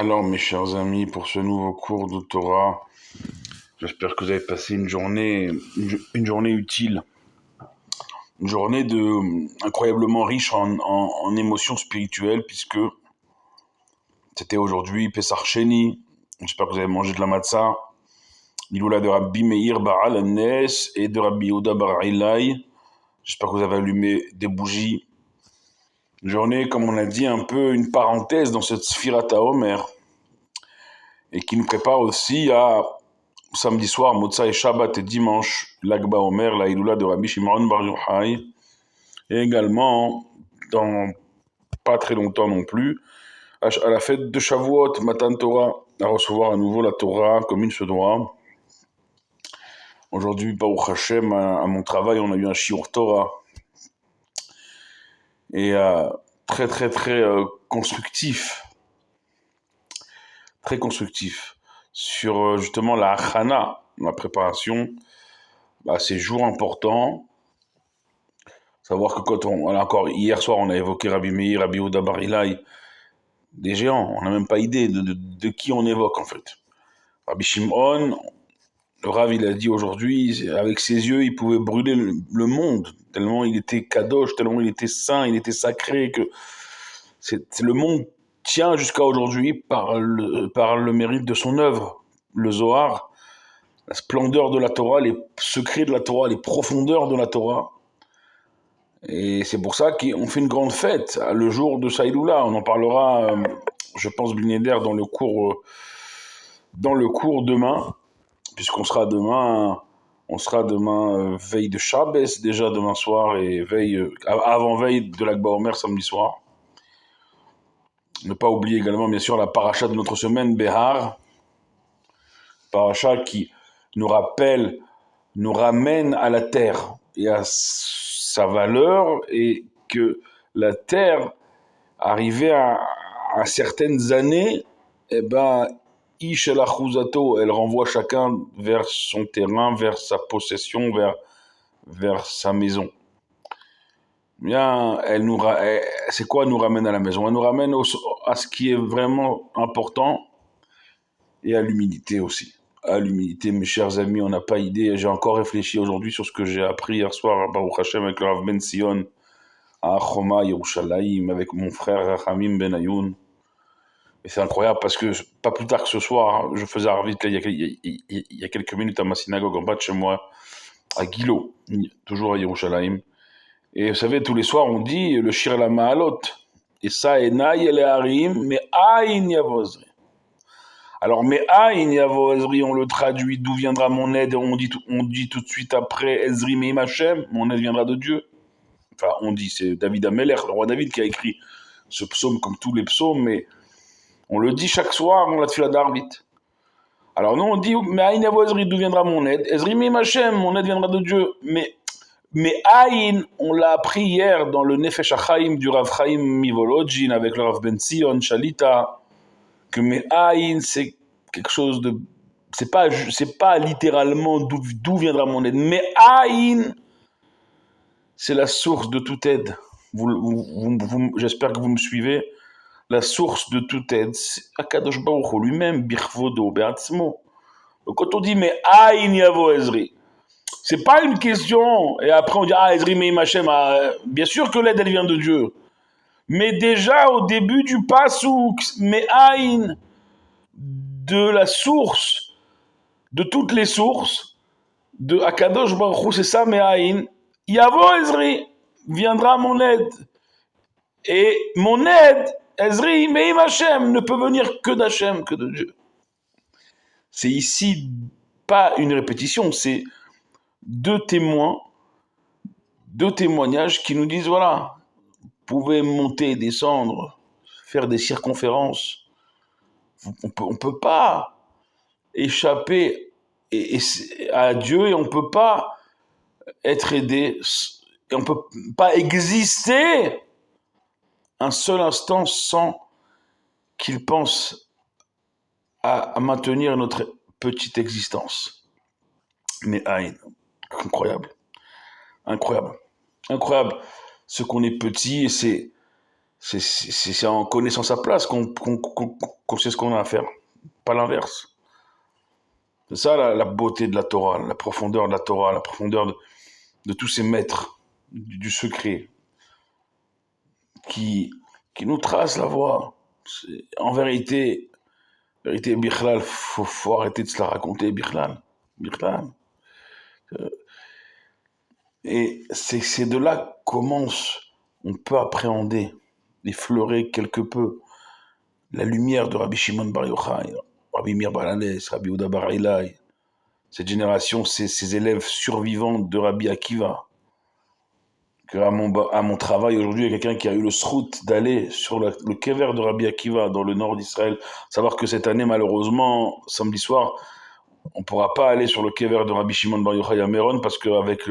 Alors, mes chers amis, pour ce nouveau cours de Torah, j'espère que vous avez passé une journée utile, une journée incroyablement riche en émotions spirituelles, puisque c'était aujourd'hui Pessar Sheni. J'espère que vous avez mangé de la matzah, Iloula de Rabbi Meir Baal Hannes et de Rabbi Yehuda Bar Ilai. J'espère que vous avez allumé des bougies. Une journée, comme on a dit, un peu une parenthèse dans cette Sfirat HaOmer, et qui nous prépare aussi à samedi soir, Motsai Shabbat et dimanche, l'Agba Omer, la Iloula de Rabbi Shimon Bar Yochai. Et également, dans pas très longtemps non plus, à la fête de Shavuot, Matan Torah, à recevoir à nouveau la Torah comme il se doit. Aujourd'hui, Baruch Hashem, à mon travail, on a eu un Shiur Torah. Et très, très, très constructif. Très constructif. Sur justement la Hachana, la préparation à ces jours importants. Savoir que encore hier soir, on a évoqué Rabbi Meir, Rabbi Yehuda Bar Ilai, des géants. On n'a même pas idée de qui on évoque en fait. Rabbi Shimon, le Rav, il a dit aujourd'hui, avec ses yeux, il pouvait brûler le monde, tellement il était kadosh, tellement il était saint, il était sacré, que le monde tient jusqu'à aujourd'hui par le mérite de son œuvre. Le Zohar, la splendeur de la Torah, les secrets de la Torah, les profondeurs de la Torah. Et c'est pour ça qu'on fait une grande fête le jour de Saïdoula. On en parlera, je pense, Blinéder dans le cours demain, puisqu'on sera demain, veille de Shabbos, déjà demain soir, et avant-veille de l'Agba Omer samedi soir. Ne pas oublier également, bien sûr, la paracha de notre semaine, Behar, paracha qui nous ramène à la terre et à sa valeur, et que la terre, arrivée à certaines années, eh ben, Ish el Achuzato, elle renvoie chacun vers son terrain, vers sa possession, vers sa maison. Bien, c'est quoi elle nous ramène à la maison? Elle nous ramène à ce qui est vraiment important, et à l'humilité aussi. À l'humilité, mes chers amis, on n'a pas idée. J'ai encore réfléchi aujourd'hui sur ce que j'ai appris hier soir à Baruch Hashem avec le Rav Ben Sion à Choma, Yerushalayim, avec mon frère Rachamim Ben Ayoun. Et c'est incroyable parce que pas plus tard que ce soir, je faisais Arvit il y a quelques minutes à ma synagogue en bas de chez moi, à Gilo, toujours à Yerushalayim. Et vous savez, tous les soirs, on dit le Shir la Ma'alot. Et ça, Enai el Harim, mais Aïn Yavozri. Alors, mais Aïn Yavo Ezri, on le traduit, d'où viendra mon aide, et on dit tout de suite après, Ezri Meim Hashem, mon aide viendra de Dieu. Enfin, on dit, c'est David Ameler, le roi David, qui a écrit ce psaume comme tous les psaumes, mais on le dit chaque soir, on l'a fait la d'Arvit. Alors, nous, on dit, mais Aïn Yavo Ezri, d'où viendra mon aide? Ezri Meim Hashem, mon aide viendra de Dieu. Mais Aïn, on l'a appris hier dans le Nefesh HaChaim du Rav Chaim Mivolodjin, avec le Rav Ben Sion, Shalita, que Me'aïn, c'est quelque chose de... C'est pas littéralement d'où viendra mon aide. Me'aïn, c'est la source de toute aide. J'espère que vous me suivez. La source de toute aide, c'est Akadosh Baruch Hu lui-même, Birchvodo, Be'atzmo. Donc quand on dit Me'aïn Yavo Ezri, c'est pas une question, et après on dit Ezri Me'im Hashem, bien sûr que l'aide elle vient de Dieu. Mais déjà au début du Passouk, Me'aïn, de la source, de toutes les sources, de Akadosh Baruch Hu, c'est ça, Me'aïn, Yavo Ezri, viendra mon aide. Et mon aide, Ezri, Me'im Hashem, ne peut venir que d'Hashem, que de Dieu. C'est ici pas une répétition, c'est deux témoignages qui nous disent, voilà, vous pouvez monter et descendre, faire des circonférences, on peut pas échapper à Dieu, et on peut pas être aidé, et on peut pas exister un seul instant sans qu'il pense à maintenir notre petite existence. Mais incroyable, ce qu'on est petit, et C'est en connaissant sa place qu'on sait ce qu'on a à faire, pas l'inverse. C'est ça la beauté de la Torah, la profondeur de la Torah, la profondeur de tous ces maîtres du secret qui, qui nous tracent la voie. En vérité, Bichlal, faut arrêter de se la raconter, Bichlal. Bichlal. Et c'est de là commence, on peut appréhender, effleurer quelque peu la lumière de Rabbi Shimon Bar Yochai, Rabbi Meir Bar Hanès, Rabbi Yehuda Bar Ilai, cette génération, ces élèves survivants de Rabbi Akiva. À mon travail aujourd'hui, il y a quelqu'un qui a eu le srout d'aller sur le kever de Rabbi Akiva dans le nord d'Israël. Savoir que cette année, malheureusement, samedi soir, on ne pourra pas aller sur le kever de Rabbi Shimon Bar Yochai à Méron parce qu'avec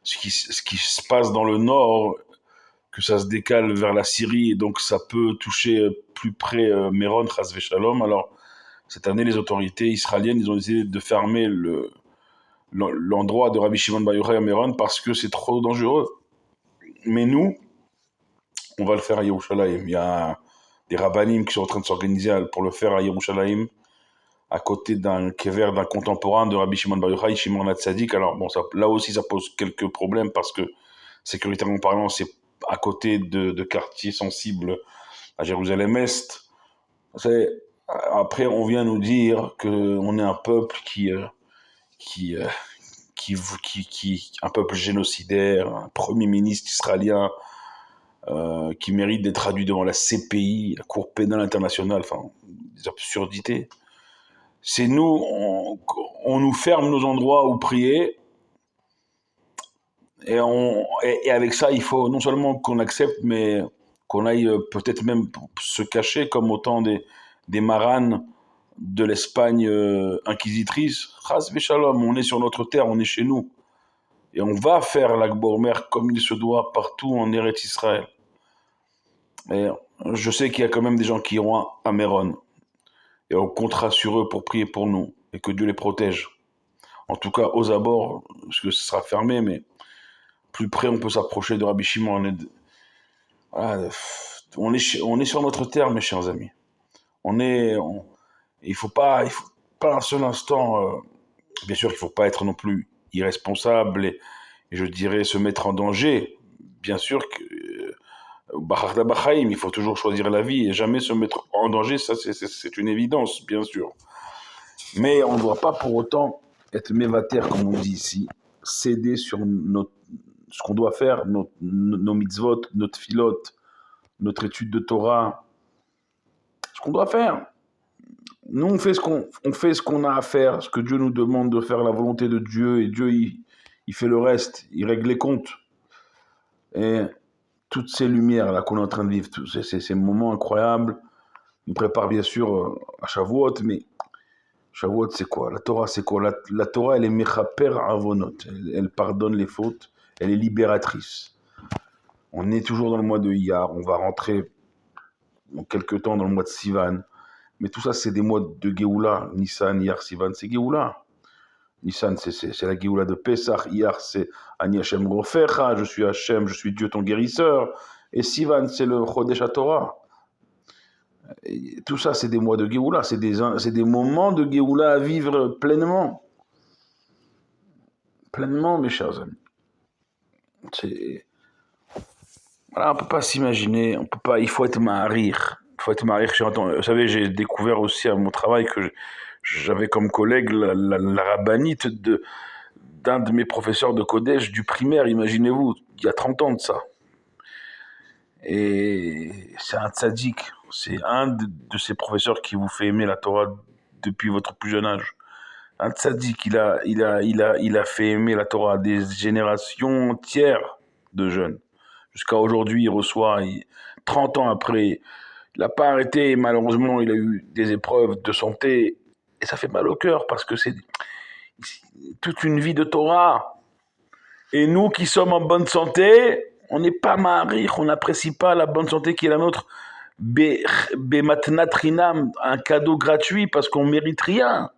ce qui se passe dans le nord, que ça se décale vers la Syrie, et donc ça peut toucher plus près Méron, Chas Veshalom. Alors, cette année, les autorités israéliennes, ils ont essayé de fermer l'endroit de Rabbi Shimon Bar Yochai à Méron parce que c'est trop dangereux. Mais nous, on va le faire à Yerushalayim. Il y a des rabbanim qui sont en train de s'organiser pour le faire à Yerushalayim, à côté d'un kever d'un contemporain de Rabbi Shimon Bar Yochai, Shimon HaTzadik. Alors bon, là aussi, ça pose quelques problèmes parce que, sécuritairement parlant, c'est à côté de quartiers sensibles à Jérusalem-Est. Après, on vient nous dire qu'on est un peuple un peuple génocidaire, un premier ministre israélien qui mérite d'être traduit devant la CPI, la Cour pénale internationale, enfin, des absurdités. C'est nous, on nous ferme nos endroits où prier, et avec ça, il faut non seulement qu'on accepte, mais qu'on aille peut-être même se cacher comme autant des maranes de l'Espagne inquisitrice. Chas v'shalom, on est sur notre terre, on est chez nous. Et on va faire l'Akba Omer comme il se doit partout en Eretz Israël. Et je sais qu'il y a quand même des gens qui iront à Méron. Et on comptera sur eux pour prier pour nous. Et que Dieu les protège. En tout cas, aux abords, parce que ce sera fermé, mais plus près on peut s'approcher de Rabbi Shimon. On est sur notre terre, mes chers amis. Il faut pas un seul instant, bien sûr qu'il ne faut pas être non plus irresponsable et je dirais se mettre en danger. Bien sûr que il faut toujours choisir la vie et jamais se mettre en danger, ça c'est une évidence, bien sûr. Mais on ne doit pas pour autant être mévater, comme on dit ici, céder sur ce qu'on doit faire, nos mitzvot, notre filote, notre étude de Torah, ce qu'on doit faire. Nous, on fait ce qu'on a à faire, ce que Dieu nous demande de faire, la volonté de Dieu, et Dieu, il fait le reste, il règle les comptes. Et toutes ces lumières là qu'on est en train de vivre, ces moments incroyables, nous préparent bien sûr à Shavuot, mais Shavuot c'est quoi? La Torah c'est quoi? La Torah elle est mechaper avonot, elle pardonne les fautes, elle est libératrice. On est toujours dans le mois de Iyar, on va rentrer dans quelques temps dans le mois de Sivan, mais tout ça c'est des mois de Géoula, Nissan, Iyar, Sivan, c'est Géoula. Nissan, c'est la Géoula de Pessah. Iyar, c'est Ani Hashem Rofecha, je suis Hashem, je suis Dieu ton guérisseur. Et Sivan, c'est le Chodesh HaTorah. Et tout ça, c'est des mois de Géoula, c'est des moments de Géoula à vivre pleinement. Pleinement, mes chers amis. Voilà, on ne peut pas s'imaginer, il faut être ma'arir. Il faut être ma'arir. Vous savez, j'ai découvert aussi à mon travail que j'avais comme collègue la rabbinite d'un de mes professeurs de Kodesh du primaire, imaginez-vous, il y a 30 ans de ça. Et c'est un tzaddik, c'est un de ces professeurs qui vous fait aimer la Torah depuis votre plus jeune âge. Un tzaddik, il a fait aimer la Torah à des générations entières de jeunes. Jusqu'à aujourd'hui, il reçoit, 30 ans après, il n'a pas arrêté, malheureusement, il a eu des épreuves de santé, et ça fait mal au cœur, parce que c'est toute une vie de Torah. Et nous qui sommes en bonne santé, on n'est pas ma'arich, on n'apprécie pas la bonne santé qui est la nôtre. Bematnat rinam, un cadeau gratuit, parce qu'on ne mérite rien.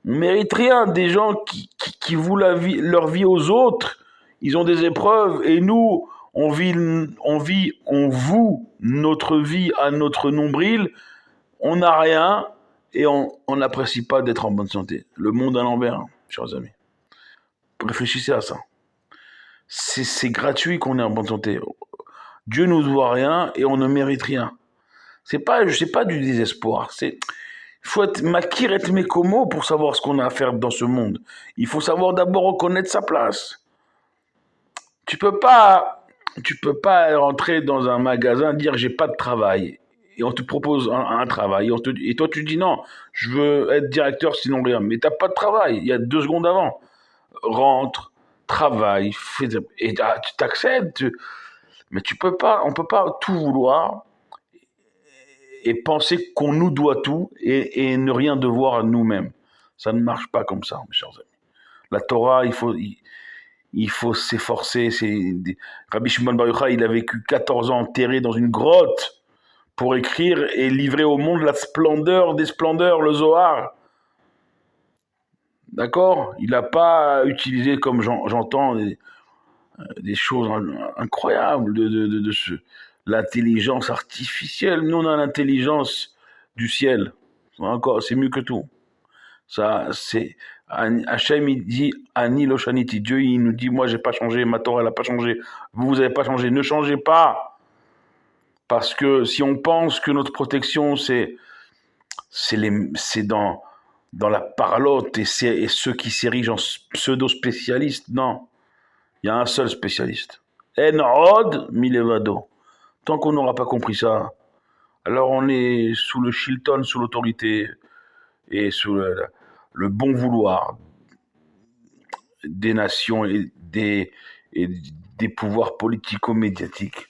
On ne mérite rien. Des gens qui vouent leur vie aux autres, ils ont des épreuves, et nous, on voue notre vie à notre nombril, on n'a rien et on n'apprécie pas d'être en bonne santé. Le monde à l'envers, hein, chers amis. Réfléchissez à ça. C'est gratuit qu'on est en bonne santé. Dieu nous doit rien et on ne mérite rien. C'est pas du désespoir. Il faut être makir et mekomo pour savoir ce qu'on a à faire dans ce monde. Il faut savoir d'abord reconnaître sa place. Tu peux pas rentrer dans un magasin et dire j'ai pas de travail et on te propose un travail et toi tu dis non, je veux être directeur sinon rien. Mais t'as pas de travail. Il y a 2 secondes avant. Rentre, travaille, et tu t'accèdes. Mais on peut pas tout vouloir et penser qu'on nous doit tout et ne rien devoir à nous-mêmes. Ça ne marche pas comme ça, mes chers amis. La Torah, il faut s'efforcer. Rabbi Shimon Bar Yochai, il a vécu 14 ans enterré dans une grotte pour écrire et livrer au monde la splendeur des splendeurs, le Zohar. D'accord? Il n'a pas utilisé, comme j'entends, des choses incroyables l'intelligence artificielle. Nous, on a l'intelligence du ciel. Encore, c'est mieux que tout. Ça, c'est Hachem, il dit Ani Loshaniti. Dieu, il nous dit moi, j'ai pas changé, ma Torah, elle a pas changé. Vous avez pas changé. Ne changez pas, parce que si on pense que notre protection, c'est dans la parlotte et ceux qui s'érigent en pseudo-spécialistes, non. Il y a un seul spécialiste. En od milevado. Tant qu'on n'aura pas compris ça, alors on est sous le Shilton, sous l'autorité et sous le bon vouloir des nations et des pouvoirs politico-médiatiques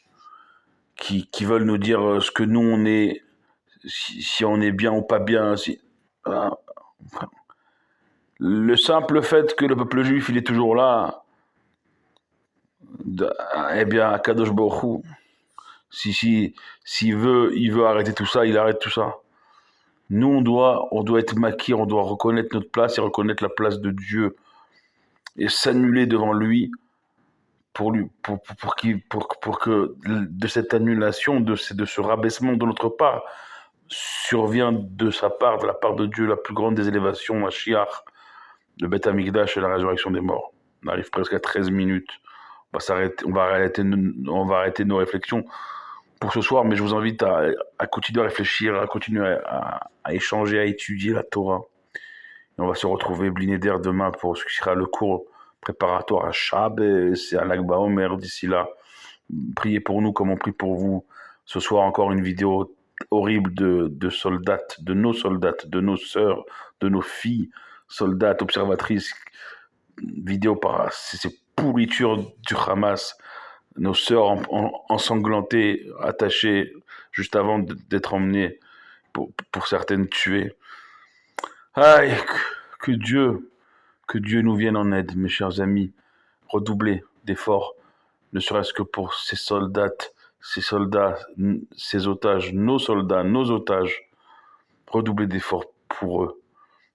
qui veulent nous dire ce que nous on est, si on est bien ou pas bien. Le simple fait que le peuple juif il est toujours là, eh bien, Kadosh Baruch Hu, s'il veut arrêter tout ça, il arrête tout ça. Nous, on doit être makir, on doit reconnaître notre place et reconnaître la place de Dieu et s'annuler devant lui pour que de cette annulation, de ce rabaissement de notre part, survient de sa part, de la part de Dieu, la plus grande des élévations, Mashiach, le Beth Amikdash et la résurrection des morts. On arrive presque à 13 minutes. On va arrêter nos réflexions pour ce soir, mais je vous invite à continuer à réfléchir, à continuer à échanger, à étudier la Torah. Et on va se retrouver Blinéder demain pour ce qui sera le cours préparatoire à Shab, et c'est à l'Akba Omer d'ici là. Priez pour nous comme on prie pour vous. Ce soir encore une vidéo horrible de soldates, de nos sœurs, de nos filles, soldates, observatrices, vidéo par ces pourritures du Hamas, nos sœurs ensanglantées, attachées juste avant d'être emmenées, pour certaines tuées. Aïe, que Dieu nous vienne en aide, mes chers amis. Redoublez d'efforts, ne serait-ce que pour ces soldats, ces otages, nos otages. Redoublez d'efforts pour eux.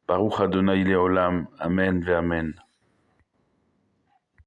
Baruch Adonai Leolam. Amen ve Amen.